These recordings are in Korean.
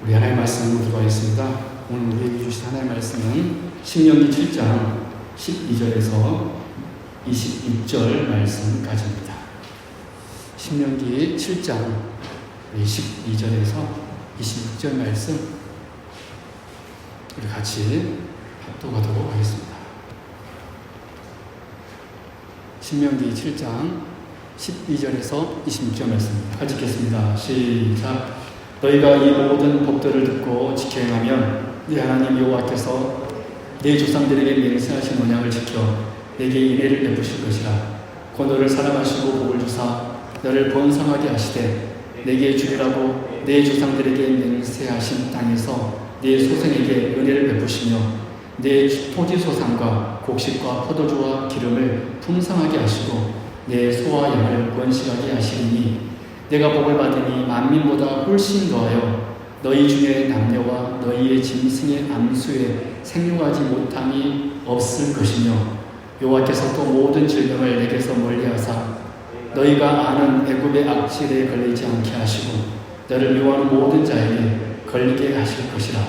우리 하나님의 말씀 묵상하겠습니다. 오늘 우리에게 주신 하나님의 말씀은 신명기 7장 12절에서 26절 말씀까지입니다. 신명기 7장 12절에서 26절 말씀 우리 같이 합독하도록 하겠습니다. 신명기 7장 12절에서 26절 말씀입니다. 같이 읽겠습니다. 시작. 너희가 이 모든 법들을 듣고 지켜 행하면 네 하나님 여호와께서 네 조상들에게 맹세하신 언약을 지켜 내게 인애를 베푸실 것이라. 곧 너를 사랑하시고 복을 주사 너를 번성하게 하시되 내게 주리라고 네 조상들에게 맹세하신 땅에서 네 소생에게 은혜를 베푸시며 네 토지 소산과 곡식과 포도주와 기름을 풍성하게 하시고 내 소와 양을 번식하게 하시리니 내가 복을 받으니 만민보다 훨씬 더하여 너희 중에 남녀와 너희의 짐승의 암수에 생육하지 못함이 없을 것이며 여호와께서 또 모든 질병을 내게서 멀리하사 너희가 아는 애굽의 악질에 걸리지 않게 하시고 너를 미워하는 모든 자에게 걸리게 하실 것이라.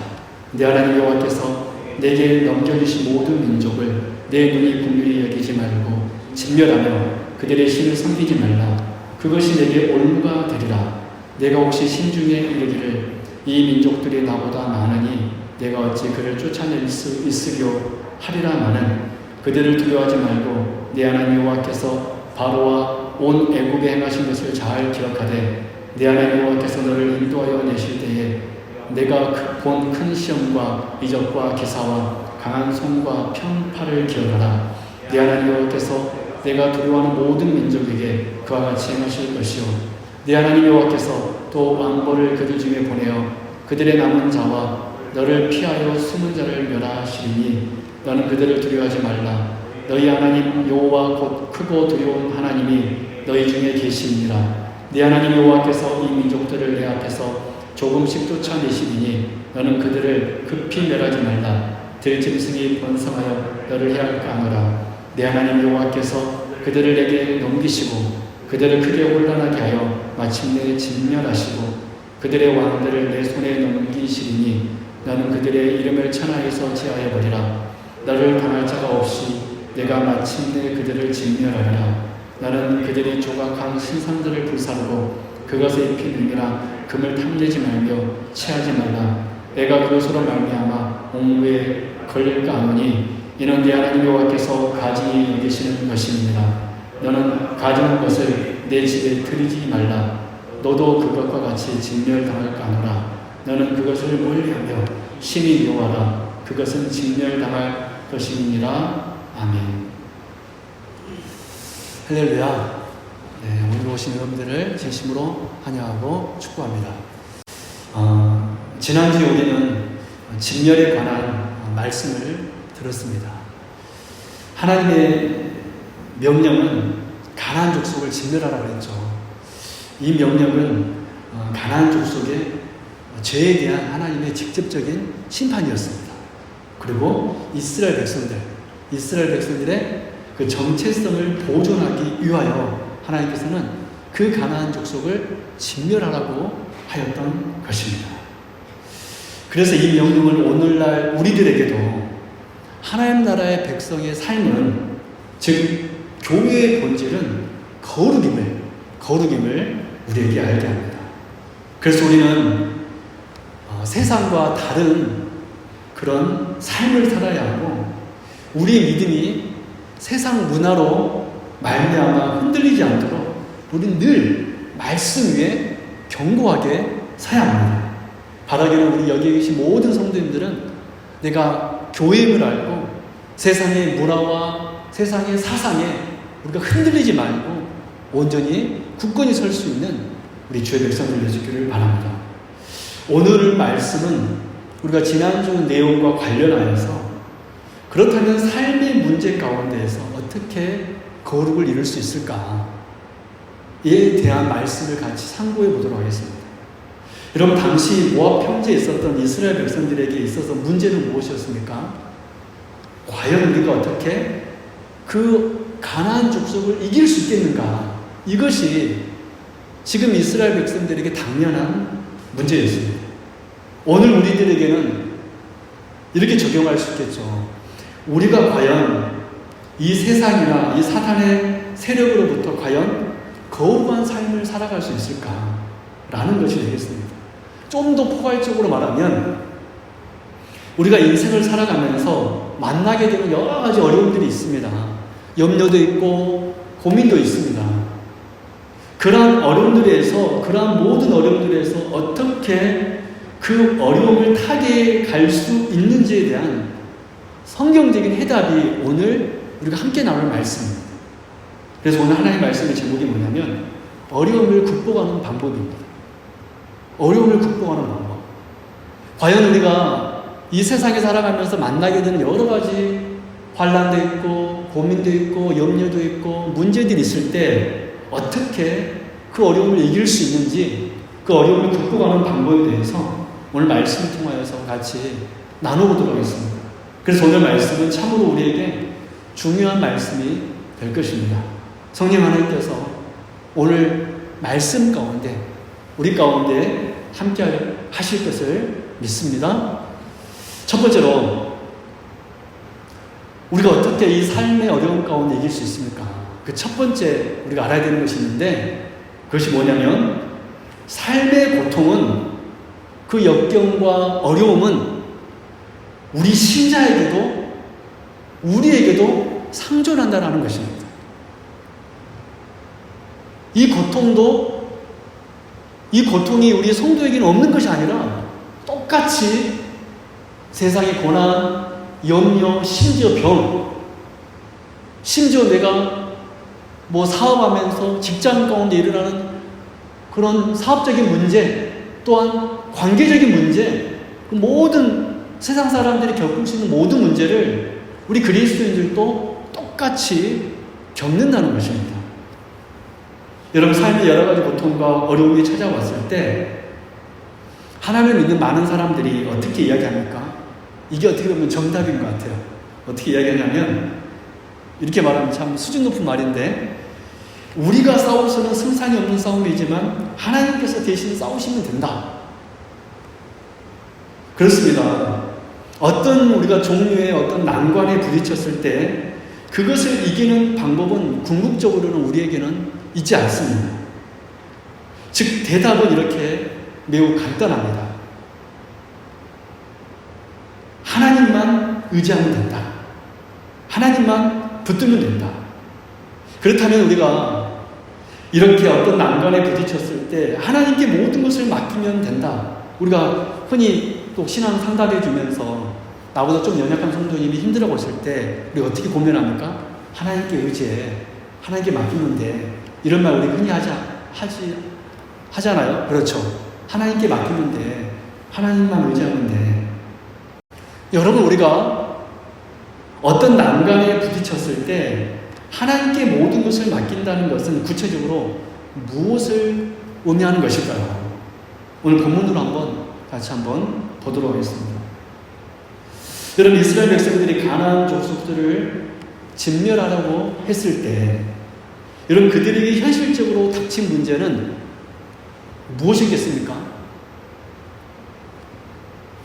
내 하나님 여호와께서 내게 넘겨주신 모든 민족을 내 눈이 긍휼히 여기지 말고 진멸하며 그들의 신을 섬기지 말라. 그것이 내게 올무가 되리라. 내가 혹시 신중에 이르기를 이 민족들이 나보다 많으니 내가 어찌 그를 쫓아낼 수 있으려 하리라마는 그들을 두려워하지 말고 내 하나님 여호와께서 바로와 온 애굽에 행하신 것을 잘 기억하되 내 하나님 여호와께서 너를 인도하여 내실 때에 내가 본 큰 시험과 이적과 기사와 강한 손과 편팔을 기억하라. 내 하나님 여호와께서 내가 두려워하는 모든 민족에게 그와 같이 행하실 것이요 네 하나님 여호와께서 또 왕벌을 그들 중에 보내어 그들의 남은 자와 너를 피하여 숨은 자를 멸하시리니 너는 그들을 두려워하지 말라. 너희 하나님 여호와 곧 크고 두려운 하나님이 너희 중에 계시니라. 네 하나님 여호와께서 이 민족들을 내 앞에서 조금씩 쫓아내시리니 너는 그들을 급히 멸하지 말라. 들짐승이 번성하여 너를 해할까 하노라. 내 하나님 여호와께서 그들을 내게 넘기시고 그들을 크게 혼란하게 하여 마침내 진멸하시고 그들의 왕들을 내 손에 넘기시리니 너는 그들의 이름을 천하에서 제하여 버리라. 너를 당할 자가 없이 내가 마침내 그들을 진멸하리라. 나는 그들이 조각한 신상들을 불사르고 그것에 입힌 은이나 금을 탐내지 말며 취하지 말라. 내가 그것으로 말미암아 옥무에 걸릴까 하노니 이는 네 하나님 여호와께서 가증히 여기시는 것입니다. 너는 가증한 것을 내 집에 들이지 말라. 너도 그것과 같이 진멸당할까 하노라. 너는 그것을 멀리하며 심히 미워하라. 그것은 진멸당할 것이니라. 아멘. 할렐루야. 네, 오늘 오신 여러분들을 진심으로 환영하고 축복합니다. 지난주에 우리는 진멸에 관한 말씀을 들었습니다. 하나님의 명령은 가나안 족속을 진멸하라고 했죠. 이 명령은 가나안 족속의 죄에 대한 하나님의 직접적인 심판이었습니다. 그리고 이스라엘 백성들의 그 정체성을 보존하기 위하여 하나님께서는 그 가나안 족속을 진멸하라고 하였던 것입니다. 그래서 이 명령을 오늘날 우리들에게도 하나님 나라의 백성의 삶은, 즉 교회의 본질은 거룩임을 우리에게 알게 합니다. 그래서 우리는 세상과 다른 그런 삶을 살아야 하고 우리의 믿음이 세상 문화로 말미암아 흔들리지 않도록 우리는 늘 말씀 위에 견고하게 서야 합니다. 바라기는 우리 여기 계신 모든 성도님들은 내가 교회임을 알고 세상의 문화와 세상의 사상에 우리가 흔들리지 말고 온전히 굳건히 설 수 있는 우리 주의 백성들 되시기를 바랍니다. 오늘 말씀은 우리가 지난주 내용과 관련하여서 그렇다면 삶의 문제 가운데에서 어떻게 거룩을 이룰 수 있을까에 대한 말씀을 같이 상고해 보도록 하겠습니다. 여러분, 당시 모압 평지에 있었던 이스라엘 백성들에게 있어서 문제는 무엇이었습니까? 과연 우리가 어떻게 그 가나안 족속을 이길 수 있겠는가? 이것이 지금 이스라엘 백성들에게 당면한 문제였습니다. 오늘 우리들에게는 이렇게 적용할 수 있겠죠. 우리가 과연 이 세상이나 이 사탄의 세력으로부터 과연 거룩한 삶을 살아갈 수 있을까라는 것이 되겠습니다. 좀 더 포괄적으로 말하면 우리가 인생을 살아가면서 만나게 되는 여러 가지 어려움들이 있습니다. 염려도 있고 고민도 있습니다. 그러한 어려움들에서, 그러한 모든 어려움들에서 어떻게 그 어려움을 타게 갈 수 있는지에 대한 성경적인 해답이 오늘 우리가 함께 나눌 말씀입니다. 그래서 오늘 하나님의 말씀의 제목이 뭐냐면 어려움을 극복하는 방법입니다. 어려움을 극복하는 방법. 과연 우리가 이 세상에 살아가면서 만나게 되는 여러 가지 환난도 있고 고민도 있고 염려도 있고 문제들이 있을 때 어떻게 그 어려움을 이길 수 있는지, 그 어려움을 극복하는 방법에 대해서 오늘 말씀을 통하여서 같이 나눠보도록 하겠습니다. 그래서 오늘 말씀은 참으로 우리에게 중요한 말씀이 될 것입니다. 성령 하나님께서 오늘 말씀 가운데 우리 가운데 함께 하실 것을 믿습니다. 첫 번째로 우리가 어떻게 이 삶의 어려움 가운데 이길 수 있습니까? 그 첫 번째 우리가 알아야 되는 것이 있는데 그것이 뭐냐면 삶의 고통은, 그 역경과 어려움은 우리 신자에게도 우리에게도 상존한다는 것입니다. 이 고통이 우리 성도에게는 없는 것이 아니라 똑같이 세상의 고난, 염려, 심지어 병, 심지어 내가 사업하면서 직장 가운데 일어나는 그런 사업적인 문제, 또한 관계적인 문제, 모든 세상 사람들이 겪을 수 있는 모든 문제를 우리 그리스도인들도 똑같이 겪는다는 것입니다. 여러분, 삶의 여러 가지 고통과 어려움이 찾아왔을 때 하나님을 믿는 많은 사람들이 어떻게 이야기합니까? 이게 어떻게 보면 정답인 것 같아요. 어떻게 이야기하냐면 이렇게 말하면 참 수준 높은 말인데, 우리가 싸워서는 승산이 없는 싸움이지만 하나님께서 대신 싸우시면 된다. 그렇습니다. 어떤 우리가 종류의 어떤 난관에 부딪혔을 때 그것을 이기는 방법은 궁극적으로는 우리에게는 있지 않습니다. 즉, 대답은 이렇게 매우 간단합니다. 하나님만 의지하면 된다. 하나님만 붙들면 된다. 그렇다면 우리가 이렇게 어떤 난관에 부딪혔을 때 하나님께 모든 것을 맡기면 된다. 우리가 흔히 또 신앙 상담해 주면서 나보다 좀 연약한 성도님이 힘들어 보실 때 우리 어떻게 고민합니까? 하나님께 의지해. 하나님께 맡기면 돼. 이런 말 우리 흔히 하잖아요. 그렇죠. 하나님께 맡기면 돼. 하나님만 의지하면 돼. 여러분, 우리가 어떤 난관에 부딪혔을 때 하나님께 모든 것을 맡긴다는 것은 구체적으로 무엇을 의미하는 것일까요? 오늘 본문으로 같이 보도록 하겠습니다. 여러분, 이스라엘 백성들이 가나안 족속들을 진멸하라고 했을 때 여러분, 그들에게 현실적으로 닥친 문제는 무엇이겠습니까?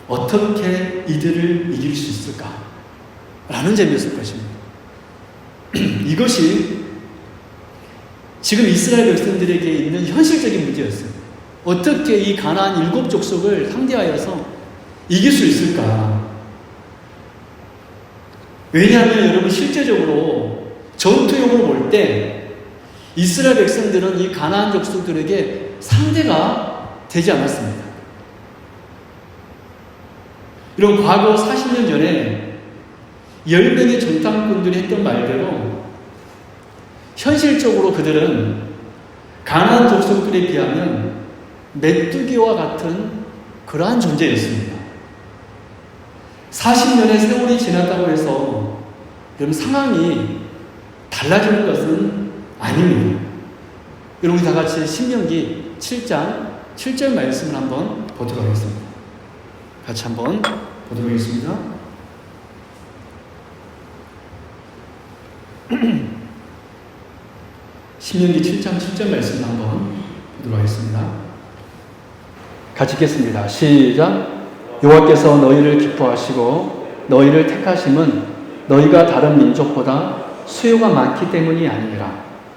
어떻게 이들을 이길 수 있을까? 라는 점이었을 것입니다. 이것이 지금 이스라엘 백성들에게 있는 현실적인 문제였어요. 어떻게 이 가나안 7 족속을 상대하여서 이길 수 있을까? 왜냐하면 여러분, 실제적으로 전투용으로 볼 때 이스라엘 백성들은 이 가나안 족속들에게 상대가 되지 않았습니다. 이런 과거 40년 전에 10명의 정탐꾼들이 했던 말대로 현실적으로 그들은 가나안 족속들에 비하면 메뚜기와 같은 그러한 존재였습니다. 40년의 세월이 지났다고 해서 여러분, 상황이 달라지는 것은 아닙니다. 여러분, 우리 다 같이 신명기 7장 7절 말씀을 보도록 하겠습니다. 같이 보도록 하겠습니다. 신명기 7장 7절 말씀을 보도록 하겠습니다. 같이 읽겠습니다. 시작. 여호와께서 너희를 기뻐하시고 너희를 택하심은 너희가 다른 민족보다 수요가 많기 때문이 아니라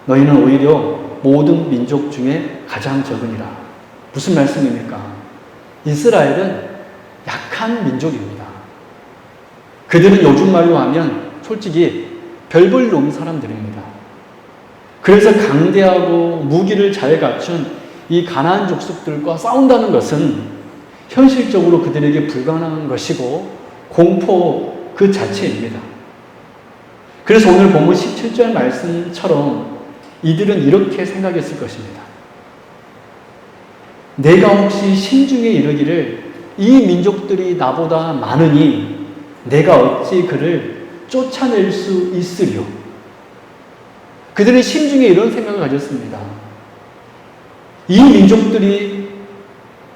너희는 오히려 모든 민족 중에 가장 적으니라. 무슨 말씀입니까? 이스라엘은 약한 민족입니다. 그들은 요즘 말로 하면 솔직히 별볼 놈 사람들입니다. 그래서 강대하고 무기를 잘 갖춘 이 가나안 족속들과 싸운다는 것은 현실적으로 그들에게 불가능한 것이고 공포 그 자체입니다. 그래서 오늘 본문 17절 말씀처럼 이들은 이렇게 생각했을 것입니다. 내가 혹시 심중에 이르기를 이 민족들이 나보다 많으니 내가 어찌 그를 쫓아낼 수 있으리요. 그들은 심중에 이런 생각을 가졌습니다. 이 민족들이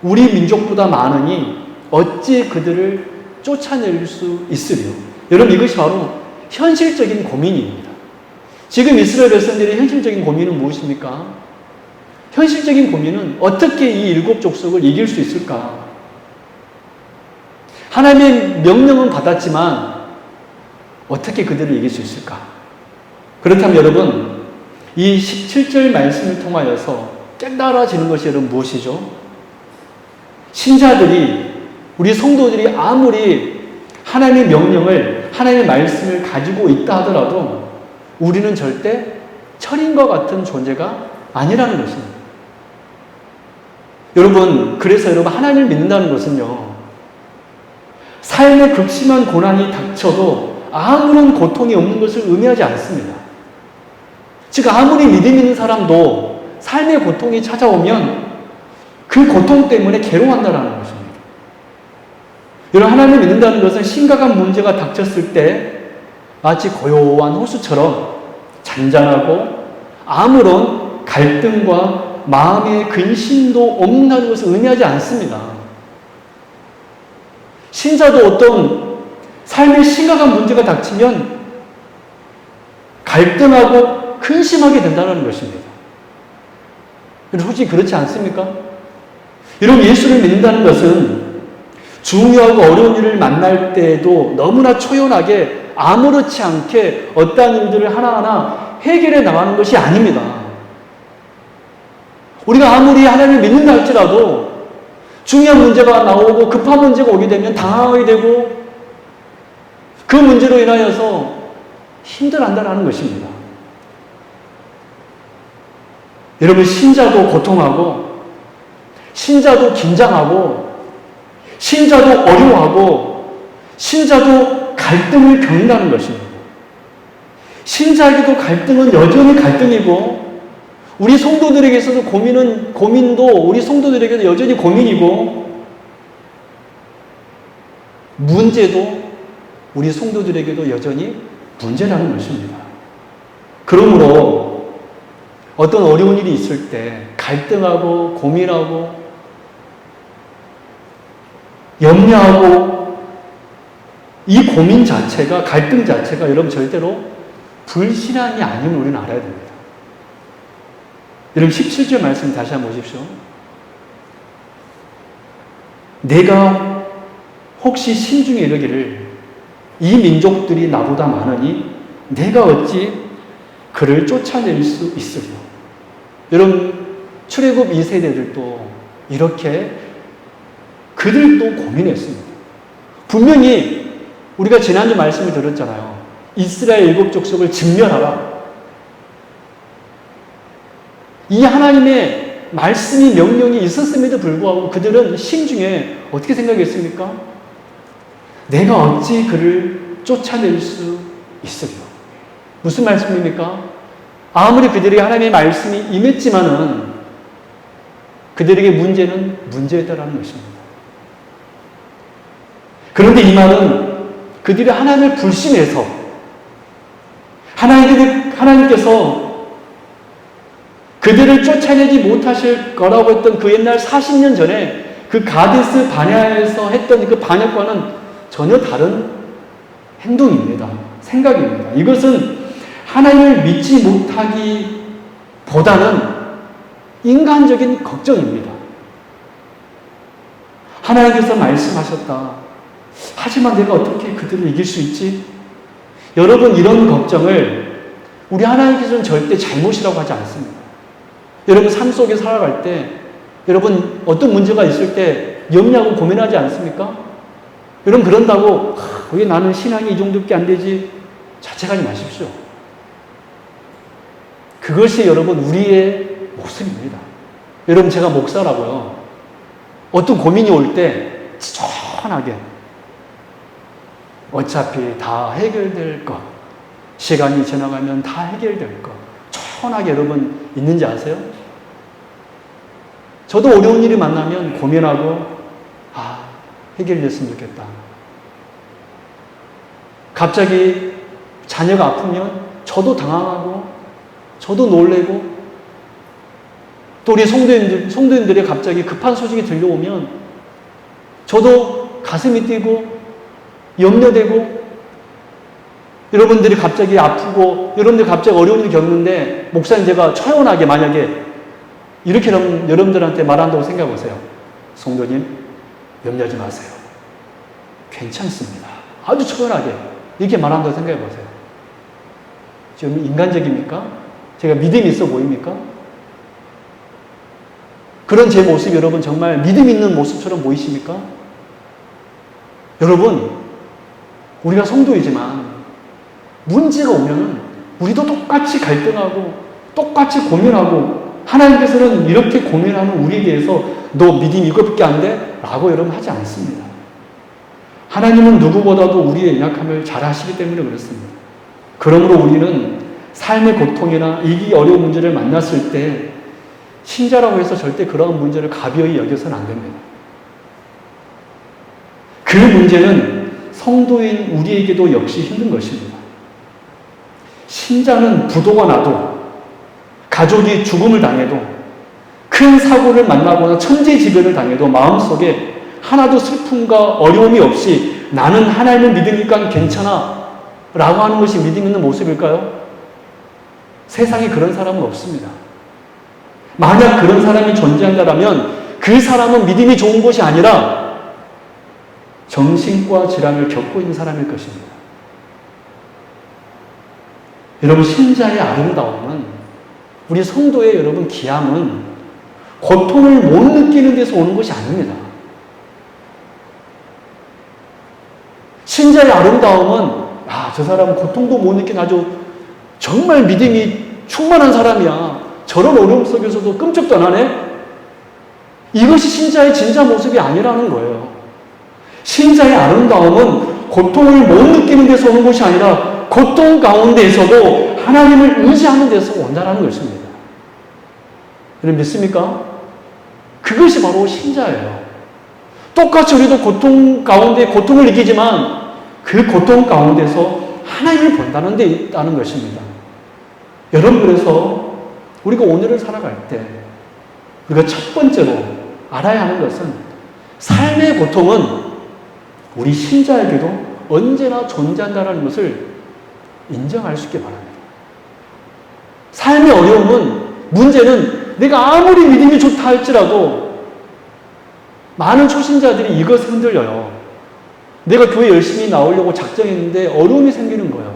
우리 민족보다 많으니 어찌 그들을 쫓아낼 수 있으리요. 여러분, 이것이 바로 현실적인 고민입니다. 지금 이스라엘 백성들의 현실적인 고민은 무엇입니까? 현실적인 고민은 어떻게 이 일곱 족속을 이길 수 있을까? 하나님의 명령은 받았지만 어떻게 그들을 이길 수 있을까? 그렇다면 여러분, 이 17절 말씀을 통하여서 깨달아지는 것이 여러분 무엇이죠? 신자들이, 우리 성도들이 아무리 하나님의 명령을, 하나님의 말씀을 가지고 있다 하더라도 우리는 절대 철인과 같은 존재가 아니라는 것입니다. 여러분, 그래서 여러분 하나님을 믿는다는 것은요, 삶의 극심한 고난이 닥쳐도 아무런 고통이 없는 것을 의미하지 않습니다. 즉, 아무리 믿음 있는 사람도 삶의 고통이 찾아오면 그 고통 때문에 괴로워한다는 것입니다. 여러분, 하나님을 믿는다는 것은 심각한 문제가 닥쳤을 때 마치 고요한 호수처럼 잔잔하고 아무런 갈등과 마음의 근심도 없는 것을 의미하지 않습니다. 신자도 어떤 삶에 심각한 문제가 닥치면 갈등하고 근심하게 된다는 것입니다. 여러분, 솔직히 그렇지 않습니까? 여러분, 예수를 믿는다는 것은 중요하고 어려운 일을 만날 때에도 너무나 초연하게 아무렇지 않게 어떠한 일들을 하나하나 해결해 나가는 것이 아닙니다. 우리가 아무리 하나님을 믿는다 할지라도 중요한 문제가 나오고 급한 문제가 오게 되면 당황하게 되고 그 문제로 인하여서 힘들어한다는 것입니다. 여러분, 신자도 고통하고 신자도 긴장하고 신자도 어려워하고 신자도 갈등을 겪는다는 것입니다. 신자에게도 갈등은 여전히 갈등이고 우리 성도들에게서도 고민도 우리 성도들에게도 여전히 고민이고 문제도 우리 성도들에게도 여전히 문제라는 것입니다. 그러므로 어떤 어려운 일이 있을 때 갈등하고 고민하고 염려하고 이 고민 자체가, 갈등 자체가 여러분 절대로 불신앙이 아님을 우리는 알아야 됩니다. 여러분, 17절 말씀 다시 한번 보십시오. 내가 혹시 심중에 이르기를 이 민족들이 나보다 많으니 내가 어찌 그를 쫓아낼 수 있으리요. 여러분, 출애굽 2세대들도 이렇게 그들도 고민했습니다. 분명히 우리가 지난주 말씀을 들었잖아요. 이스라엘 일곱 족속을 진멸하라. 이 하나님의 말씀이 명령이 있었음에도 불구하고 그들은 심중에 어떻게 생각했습니까? 내가 어찌 그를 쫓아낼 수 있으리요. 무슨 말씀입니까? 아무리 그들에게 하나님의 말씀이 임했지만은 그들에게 문제는 문제였다라는 것입니다. 그런데 그들은 그들이 하나님을 불신해서 하나님께서 그들을 쫓아내지 못하실 거라고 했던 그 옛날 40년 전에 그 가데스 바네아에서 했던 그 반역과는 전혀 다른 행동입니다. 생각입니다. 이것은 하나님을 믿지 못하기보다는 인간적인 걱정입니다. 하나님께서 말씀하셨다. 하지만 내가 어떻게 그들을 이길 수 있지? 여러분, 이런 걱정을 우리 하나님께서는 절대 잘못이라고 하지 않습니다. 여러분, 삶 속에 살아갈 때 여러분 어떤 문제가 있을 때 염려하고 고민하지 않습니까? 여러분, 그런다고 왜 나는 신앙이 이 정도밖에 안 되지? 자책하지 마십시오. 그것이 여러분 우리의 모습입니다. 여러분, 제가 목사라고요. 어떤 고민이 올 때 시원하게 어차피 다 해결될 것, 시간이 지나가면 다 해결될 것, 시원하게 여러분 있는지 아세요? 저도 어려운 일이 만나면 고민하고 해결됐으면 좋겠다. 갑자기 자녀가 아프면 저도 당황하고 저도 놀래고, 또 우리 성도님들이 갑자기 급한 소식이 들려오면 저도 가슴이 뛰고 염려되고, 여러분들이 갑자기 아프고 여러분들이 갑자기 어려운 일을 겪는데 목사님 제가 초연하게 만약에 이렇게 여러분들한테 말한다고 생각해 보세요. 성도님, 염려하지 마세요. 괜찮습니다. 아주 초연하게 이렇게 말한다고 생각해 보세요. 지금 인간적입니까? 제가 믿음이 있어 보입니까? 그런 제 모습이 여러분 정말 믿음 있는 모습처럼 보이십니까? 여러분, 우리가 성도이지만 문제가 오면은 우리도 똑같이 갈등하고 똑같이 고민하고, 하나님께서는 이렇게 고민하는 우리에 대해서 너 믿음 이것밖에 안 돼? 라고 여러분 하지 않습니다. 하나님은 누구보다도 우리의 연약함을 잘 아시기 때문에 그렇습니다. 그러므로 우리는 삶의 고통이나 이기 어려운 문제를 만났을 때 신자라고 해서 절대 그러한 문제를 가벼이 여겨서는 안 됩니다. 그 문제는 성도인 우리에게도 역시 힘든 것입니다. 신자는 부도가 나도, 가족이 죽음을 당해도, 큰 사고를 만나거나 천재지변을 당해도 마음속에 하나도 슬픔과 어려움이 없이 나는 하나님을 믿으니까 괜찮아 라고 하는 것이 믿음 있는 모습일까요? 세상에 그런 사람은 없습니다. 만약 그런 사람이 존재한다면 그 사람은 믿음이 좋은 것이 아니라 정신과 질환을 겪고 있는 사람일 것입니다. 여러분, 신자의 아름다움은, 우리 성도의 여러분 기함은 고통을 못 느끼는 데서 오는 것이 아닙니다. 신자의 아름다움은 저 사람은 고통도 못 느끼는 아주 정말 믿음이 충만한 사람이야. 저런 어려움 속에서도 끔찍도 안 하네? 이것이 신자의 진짜 모습이 아니라는 거예요. 신자의 아름다움은 고통을 못 느끼는 데서 오는 것이 아니라 고통 가운데에서도 하나님을 의지하는 데서 온다는 것입니다. 여러분 믿습니까? 그것이 바로 신자예요. 똑같이 우리도 고통 가운데 고통을 느끼지만 그 고통 가운데서 하나님을 본다는 데 있다는 것입니다. 여러분, 그래서 우리가 오늘을 살아갈 때 우리가 첫 번째로 알아야 하는 것은 삶의 고통은 우리 신자에게도 언제나 존재한다는 것을 인정할 수 있게 바랍니다. 삶의 어려움은, 문제는 내가 아무리 믿음이 좋다 할지라도 많은 초신자들이 이것에 흔들려요. 내가 교회 열심히 나오려고 작정했는데 어려움이 생기는 거예요.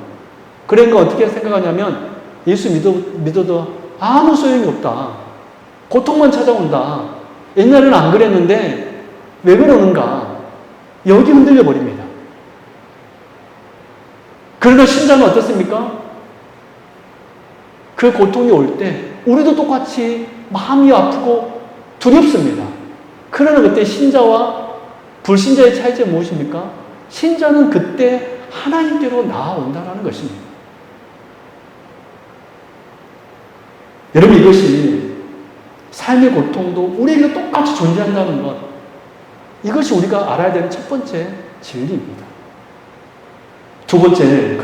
그러니까 어떻게 생각하냐면 예수 믿어도 아무 소용이 없다. 고통만 찾아온다. 옛날에는 안 그랬는데 왜 그러는가? 여기 흔들려 버립니다. 그러나 신자는 어떻습니까? 그 고통이 올 때 우리도 똑같이 마음이 아프고 두렵습니다. 그러나 그때 신자와 불신자의 차이점이 무엇입니까? 신자는 그때 하나님께로 나아온다는 것입니다. 여러분, 이것이 삶의 고통도 우리에게 똑같이 존재한다는 것, 이것이 우리가 알아야 되는 첫 번째 진리입니다. 두 번째,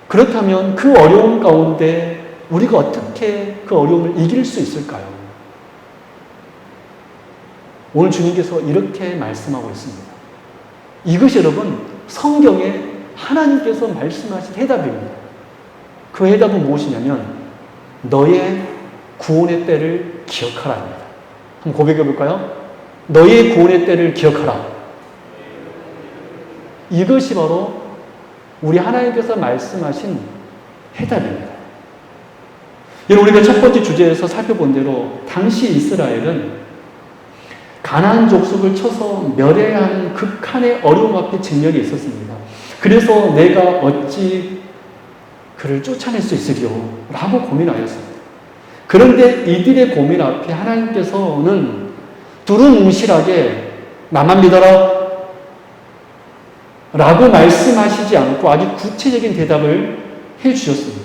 그렇다면 그 어려움 가운데 우리가 어떻게 그 어려움을 이길 수 있을까요? 오늘 주님께서 이렇게 말씀하고 있습니다. 이것이 여러분 성경에 하나님께서 말씀하신 해답입니다. 그 해답은 무엇이냐면 너의 구원의 때를 기억하라입니다. 한번 고백해 볼까요? 너의 구원의 때를 기억하라. 이것이 바로 우리 하나님께서 말씀하신 해답입니다. 여러분, 우리가 첫 번째 주제에서 살펴본 대로 당시 이스라엘은 가나안 족속을 쳐서 멸해한 극한의 어려움 앞에 직면이 있었습니다. 그래서 내가 어찌 그를 쫓아낼 수 있으리요? 라고 고민하였습니다. 그런데 이들의 고민 앞에 하나님께서는 두루뭉실하게 나만 믿어라 라고 말씀하시지 않고 아주 구체적인 대답을 해주셨습니다.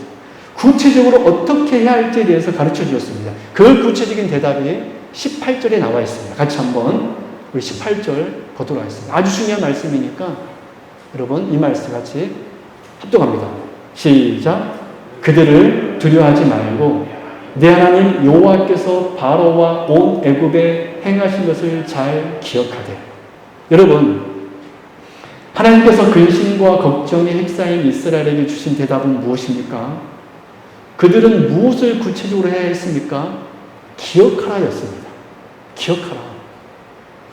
구체적으로 어떻게 해야 할지에 대해서 가르쳐 주셨습니다. 그 구체적인 대답이 18절에 나와 있습니다. 같이 한번 우리 18절 보도록 하겠습니다. 아주 중요한 말씀이니까 여러분 이 말씀 같이 합독합니다. 시작. 그들을 두려워하지 말고 내 하나님 여호와께서 바로와 온 애굽에 행하신 것을 잘 기억하되. 여러분, 하나님께서 근심과 걱정의 휩싸인 이스라엘에게 주신 대답은 무엇입니까? 그들은 무엇을 구체적으로 해야 했습니까? 기억하라 였습니다. 기억하라.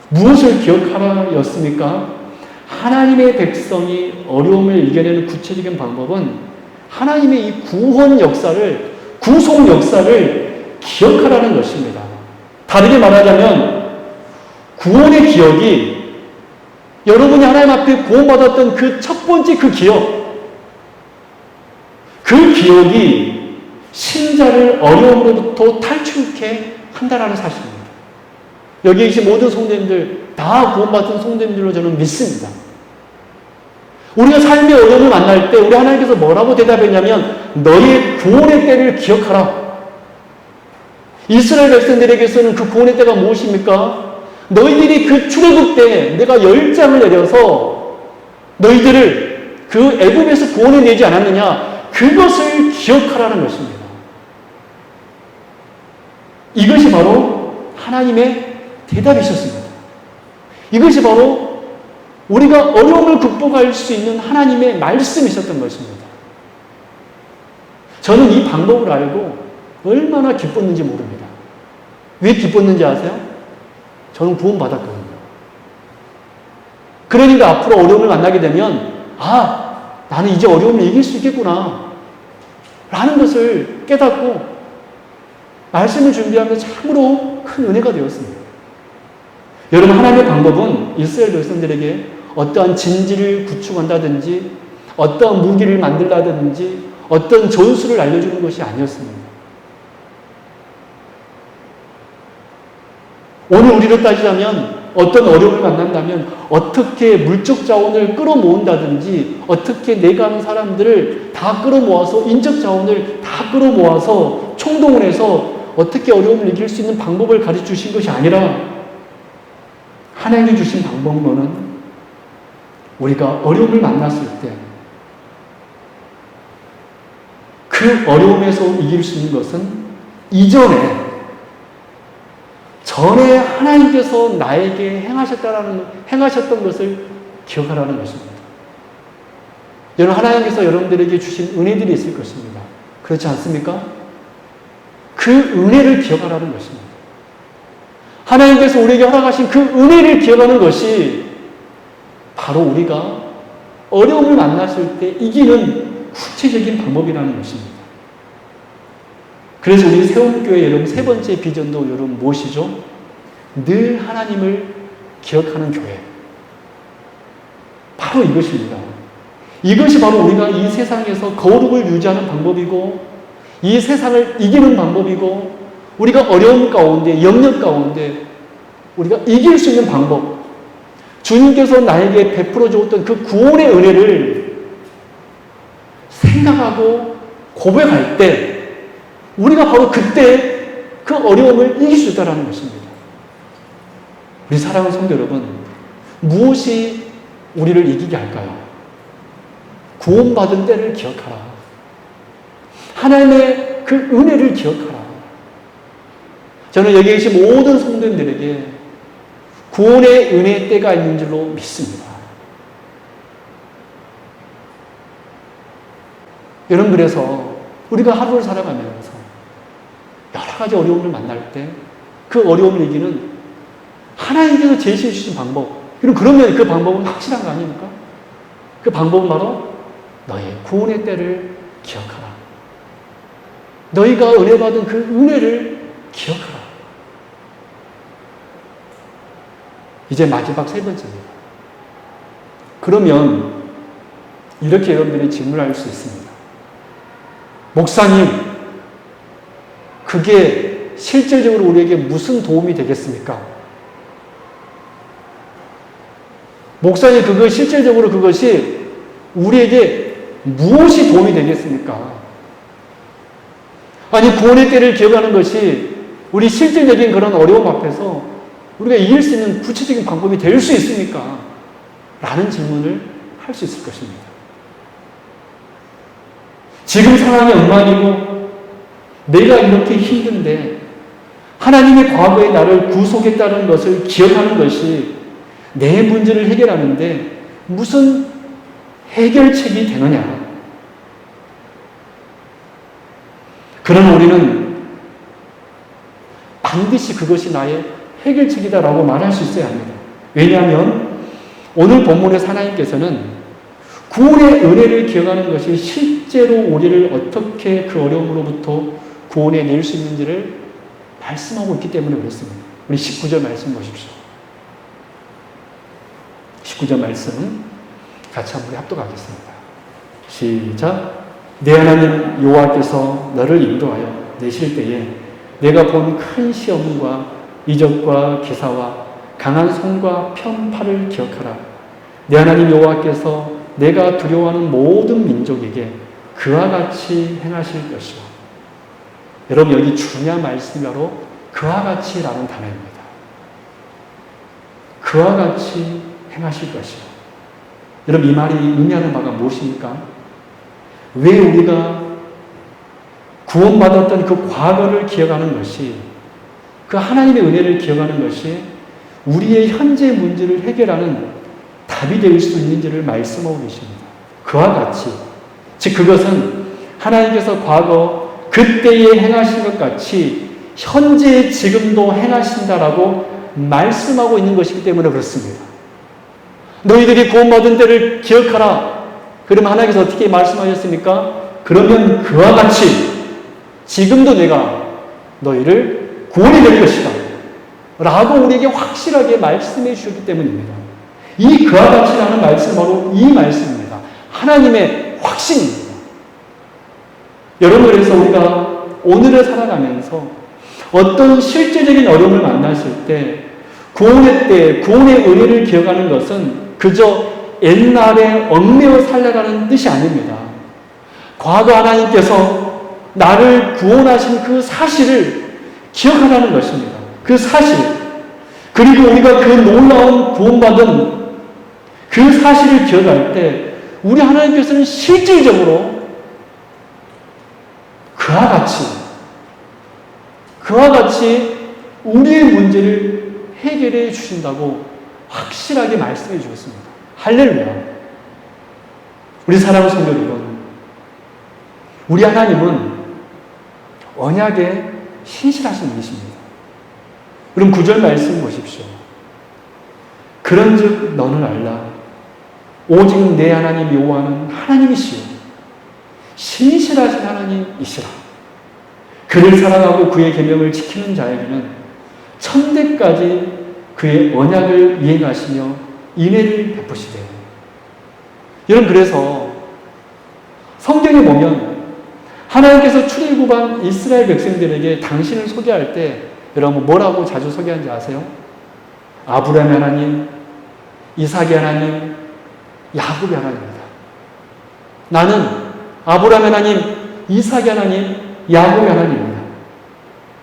무엇을 기억하라 였습니까? 하나님의 백성이 어려움을 이겨내는 구체적인 방법은 하나님의 이 구원 역사를, 구속 역사를 기억하라는 것입니다. 다르게 말하자면 구원의 기억이 여러분이 하나님 앞에 구원받았던 그 첫 번째 그 기억, 그 기억이 신자를 어려움으로부터 탈출케 한다라는 사실입니다. 여기 계신 모든 성도님들 다 구원받은 성도님들로 저는 믿습니다. 우리가 삶의 어려움을 만날 때 우리 하나님께서 뭐라고 대답했냐면 너의 구원의 때를 기억하라. 이스라엘 백성들에게서는 그 구원의 때가 무엇입니까? 너희들이 그 출애굽 때 내가 열장을 내려서 너희들을 그 애굽에서 구원해내지 않았느냐, 그것을 기억하라는 것입니다. 이것이 바로 하나님의 대답이셨습니다. 이것이 바로 우리가 어려움을 극복할 수 있는 하나님의 말씀이셨던 것입니다. 저는 이 방법을 알고 얼마나 기뻤는지 모릅니다. 왜 기뻤는지 아세요? 저는 구원받았거든요. 그러니까 앞으로 어려움을 만나게 되면 나는 이제 어려움을 이길 수 있겠구나 라는 것을 깨닫고 말씀을 준비하면서 참으로 큰 은혜가 되었습니다. 여러분, 하나님의 방법은 이스라엘 백성들에게 어떠한 진지를 구축한다든지 어떠한 무기를 만들다든지 어떤 전술을 알려주는 것이 아니었습니다. 오늘 우리로 따지자면 어떤 어려움을 만난다면 어떻게 물적 자원을 끌어모은다든지 어떻게 내가 아는 사람들을 다 끌어모아서 인적 자원을 다 끌어모아서 총동원 해서 어떻게 어려움을 이길 수 있는 방법을 가르쳐 주신 것이 아니라 하나님이 주신 방법론은 우리가 어려움을 만났을 때 그 어려움에서 이길 수 있는 것은 전에 하나님께서 나에게 행하셨던 것을 기억하라는 것입니다. 여러분, 하나님께서 여러분들에게 주신 은혜들이 있을 것입니다. 그렇지 않습니까? 그 은혜를 기억하라는 것입니다. 하나님께서 우리에게 허락하신 그 은혜를 기억하는 것이 바로 우리가 어려움을 만났을 때 이기는 구체적인 방법이라는 것입니다. 그래서 우리 세움교회 여러분 세 번째 비전도 여러분 무엇이죠? 늘 하나님을 기억하는 교회. 바로 이것입니다. 이것이 바로 우리가 이 세상에서 거룩을 유지하는 방법이고 이 세상을 이기는 방법이고 우리가 어려움 가운데, 영역 가운데 우리가 이길 수 있는 방법, 주님께서 나에게 베풀어 주었던 그 구원의 은혜를 생각하고 고백할 때 우리가 바로 그때 그 어려움을 이길 수 있다는 것입니다. 우리 사랑하는 성도 여러분, 무엇이 우리를 이기게 할까요? 구원받은 때를 기억하라. 하나님의 그 은혜를 기억하라. 저는 여기 계신 모든 성도님들에게 구원의 은혜의 때가 있는 줄로 믿습니다. 여러분, 그래서 우리가 하루를 살아가면서 여러 가지 어려움을 만날 때 그 어려움을 이기는 하나님께서 제시해 주신 방법. 그러면 그 방법은 확실한 거 아닙니까? 그 방법은 바로 너의 구원의 때를 기억하라. 너희가 은혜 받은 그 은혜를 기억하라. 이제 마지막 세 번째입니다. 그러면 이렇게 여러분들이 질문할 수 있습니다. 목사님, 그게 실질적으로 우리에게 무슨 도움이 되겠습니까? 목사님, 실질적으로 그것이 우리에게 무엇이 도움이 되겠습니까? 아니, 구원의 때를 기억하는 것이 우리 실질적인 그런 어려움 앞에서 우리가 이길 수 있는 구체적인 방법이 될 수 있습니까? 라는 질문을 할 수 있을 것입니다. 지금 상황이 엉망이고 내가 이렇게 힘든데 하나님이 과거에 나를 구속했다는 것을 기억하는 것이 내 문제를 해결하는데 무슨 해결책이 되느냐? 그러나 우리는 반드시 그것이 나의 해결책이다라고 말할 수 있어야 합니다. 왜냐하면 오늘 본문에서 하나님께서는 구원의 은혜를 기억하는 것이 실제로 우리를 어떻게 그 어려움으로부터 구원해 낼 수 있는지를 말씀하고 있기 때문에 그렇습니다. 우리 19절 말씀 보십시오. 19절 말씀 같이 한번 합독하겠습니다. 시작. 내 하나님 여호와께서 너를 인도하여 내실 때에 내가 본 큰 시험과 이적과 기사와 강한 손과 편팔을 기억하라. 내 하나님 여호와께서 내가 두려워하는 모든 민족에게 그와 같이 행하실 것이요. 여러분, 여기 중요한 말씀이 바로 그와 같이라는 단어입니다. 그와 같이 행하실 것이요. 여러분, 이 말이 의미하는 바가 무엇입니까? 왜 우리가 구원받았던 그 과거를 기억하는 것이, 그 하나님의 은혜를 기억하는 것이 우리의 현재 문제를 해결하는 답이 될 수 있는지를 말씀하고 계십니다. 그와 같이, 즉 그것은 하나님께서 과거 그때에 행하신 것 같이 현재 지금도 행하신다라고 말씀하고 있는 것이기 때문에 그렇습니다. 너희들이 구원받은 때를 기억하라. 그러면 하나님께서 어떻게 말씀하셨습니까? 그러면 그와 같이 지금도 내가 너희를 구원해 낼 것이다 라고 우리에게 확실하게 말씀해 주셨기 때문입니다. 이 그와 같이라는 말씀 바로 이 말씀입니다. 하나님의 확신입니다. 여러분, 그래서 우리가 오늘을 살아가면서 어떤 실제적인 어려움을 만났을 때 구원의 때, 구원의 은혜를 기억하는 것은 그저 옛날에 얽매여 살려라는 뜻이 아닙니다. 과거 하나님께서 나를 구원하신 그 사실을 기억하라는 것입니다. 그 사실, 그리고 우리가 그 놀라운 구원받은 그 사실을 기억할 때 우리 하나님께서는 실질적으로 그와 같이 우리의 문제를 해결해 주신다고 확실하게 말씀해 주셨습니다. 할렐루야. 우리 사랑하는 성도 여러분, 우리 하나님은 언약에 신실하신 분이십니다. 그럼 9절 말씀 보십시오. 그런즉 너는 알라. 오직 내 하나님 여호와는 하나님이시요 신실하신 하나님이시라. 그를 사랑하고 그의 계명을 지키는 자에게는 천대까지 그의 언약을 이행하시며 인애를 베푸시되. 여러분, 그래서 성경에 보면 하나님께서 출애굽한 이스라엘 백성들에게 당신을 소개할 때 여러분 뭐라고 자주 소개하는지 아세요? 아브라함의 하나님, 이삭의 하나님, 야곱의 하나님입니다. 나는 아브라함의 하나님, 이삭의 하나님, 야곱의 하나님입니다.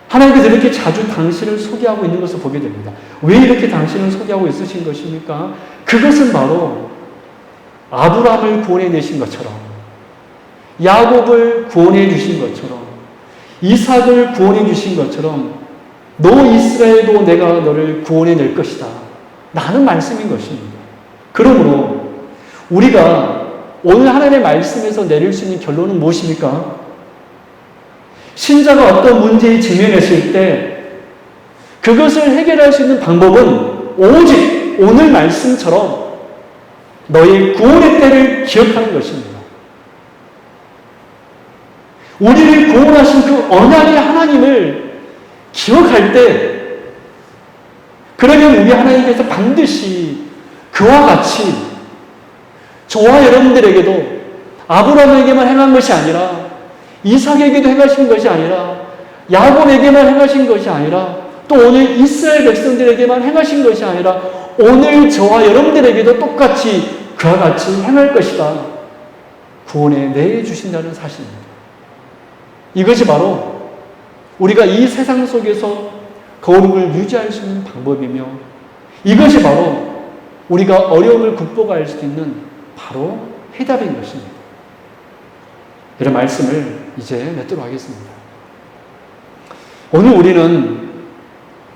하나님께서 이렇게 자주 당신을 소개하고 있는 것을 보게 됩니다. 왜 이렇게 당신을 소개하고 있으신 것입니까? 그것은 바로 아브라함을 구원해 내신 것처럼, 야곱을 구원해 주신 것처럼, 이삭을 구원해 주신 것처럼 너 이스라엘도 내가 너를 구원해 낼 것이다 라는 말씀인 것입니다. 그러므로 우리가 오늘 하나님의 말씀에서 내릴 수 있는 결론은 무엇입니까? 신자가 어떤 문제에 직면했을 때 그것을 해결할 수 있는 방법은 오직 오늘 말씀처럼 너의 구원의 때를 기억하는 것입니다. 우리를 구원하신 그 언약의 하나님을 기억할 때, 그러면 우리 하나님께서 반드시 그와 같이 저와 여러분들에게도 아브라함에게만 행한 것이 아니라 이삭에게도 행하신 것이 아니라 야곱에게만 행하신 것이 아니라 또 오늘 이스라엘 백성들에게만 행하신 것이 아니라 오늘 저와 여러분들에게도 똑같이 그와 같이 행할 것이다. 구원에 내주신다는 사실입니다. 이것이 바로 우리가 이 세상 속에서 거룩을 유지할 수 있는 방법이며, 이것이 바로 우리가 어려움을 극복할 수 있는 바로 해답인 것입니다. 이런 말씀을 이제 맺도록 하겠습니다. 오늘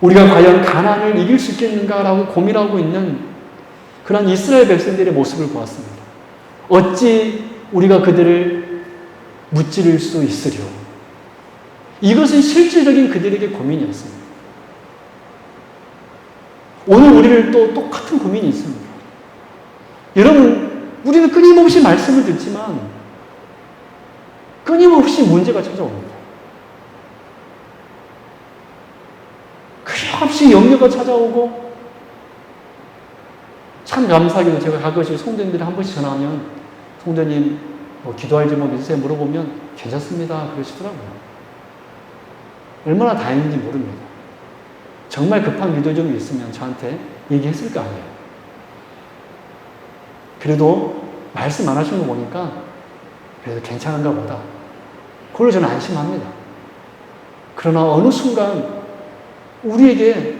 우리가 과연 가나안을 이길 수 있겠는가라고 고민하고 있는 그런 이스라엘 백성들의 모습을 보았습니다. 어찌 우리가 그들을 무찌를 수 있으려? 이것은 실질적인 그들에게 고민이었습니다. 오늘 우리를 또 똑같은 고민이 있습니다. 여러분, 우리는 끊임없이 말씀을 듣지만 끊임없이 문제가 찾아옵니다. 끊임없이 염려가 찾아오고, 참 감사하게도 제가 가끔씩 성도님들이 한 번씩 전화하면, 성도님 기도할 제목 있으세요? 물어보면 괜찮습니다 그러시더라고요. 얼마나 다행인지 모릅니다. 정말 급한 기도 좀 있으면 저한테 얘기했을 거 아니에요. 그래도 말씀 안 하시는 거 보니까 그래도 괜찮은가 보다. 그걸로 저는 안심합니다. 그러나 어느 순간 우리에게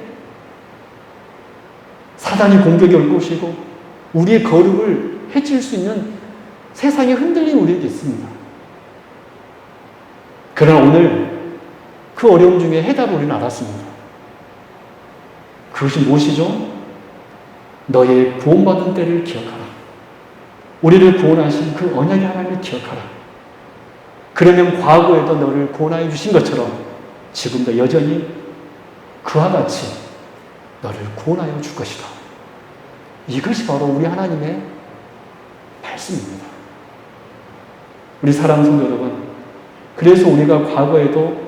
사단이 공격이 올 것이고 우리의 거룩을 해칠 수 있는 세상의 흔들림 우리에게 있습니다. 그러나 오늘 그 어려움 중에 해답을 우리는 알았습니다. 그것이 무엇이죠? 너의 구원받은 때를 기억하라. 우리를 구원하신 그 언약의 하나님을 기억하라. 그러면 과거에도 너를 구원하여 주신 것처럼 지금도 여전히 그와 같이 너를 구원하여 줄 것이다. 이것이 바로 우리 하나님의 말씀입니다. 우리 사랑하는 성도 여러분, 그래서 우리가 과거에도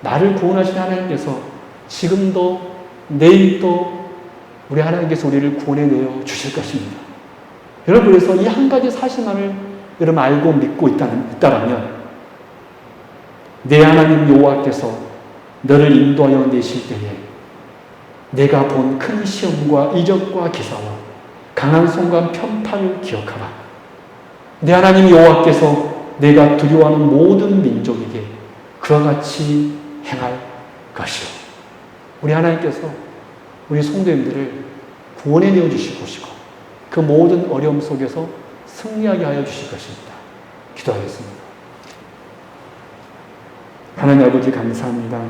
나를 구원하신 하나님께서 지금도 내일도 우리 하나님께서 우리를 구원해내어 주실 것입니다. 여러분, 그래서 이 한 가지 사실만을 여러분 알고 믿고 있다라면 내 하나님 여호와께서 너를 인도하여 내실 때에 내가 본 큰 시험과 이적과 기사와 강한 손과 편파를 기억하라. 내 하나님 여호와께서 내가 두려워하는 모든 민족에게 그와 같이 행할 것이요. 우리 하나님께서 우리 성도님들을 구원해 내어 주실 것이고 그 모든 어려움 속에서 승리하게 하여 주실 것입니다. 기도하겠습니다. 하나님 아버지 감사합니다.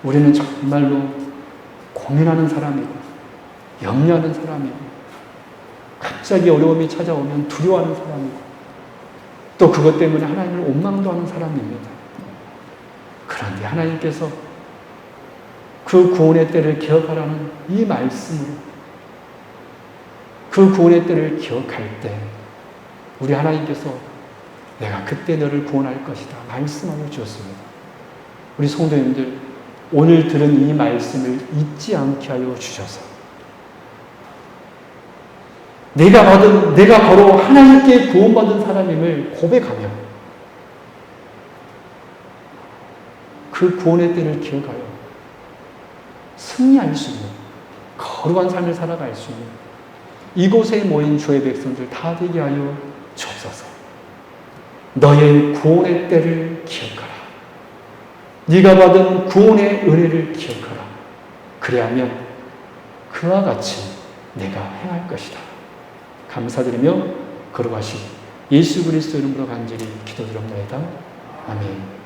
우리는 정말로 고민하는 사람이고 염려하는 사람이고 갑자기 어려움이 찾아오면 두려워하는 사람이고 또 그것 때문에 하나님을 원망도 하는 사람입니다. 그런데 하나님께서 그 구원의 때를 기억하라는 이 말씀으로 그 구원의 때를 기억할 때 우리 하나님께서 내가 그때 너를 구원할 것이다 말씀하여 주었습니다. 우리 성도님들 오늘 들은 이 말씀을 잊지 않게 하여 주셔서 내가 바로 하나님께 구원받은 사람임을 고백하며 그 구원의 때를 기억하여 승리할 수 있는 거룩한 삶을 살아갈 수 있는 이곳에 모인 주의 백성들 다 되게 하여 주옵소서. 너의 구원의 때를 기억하라. 네가 받은 구원의 은혜를 기억하라. 그리하면 그와 같이 내가 행할 것이다. 감사드리며 거룩하신 예수 그리스도 이름으로 간절히 기도드립니다. 아멘.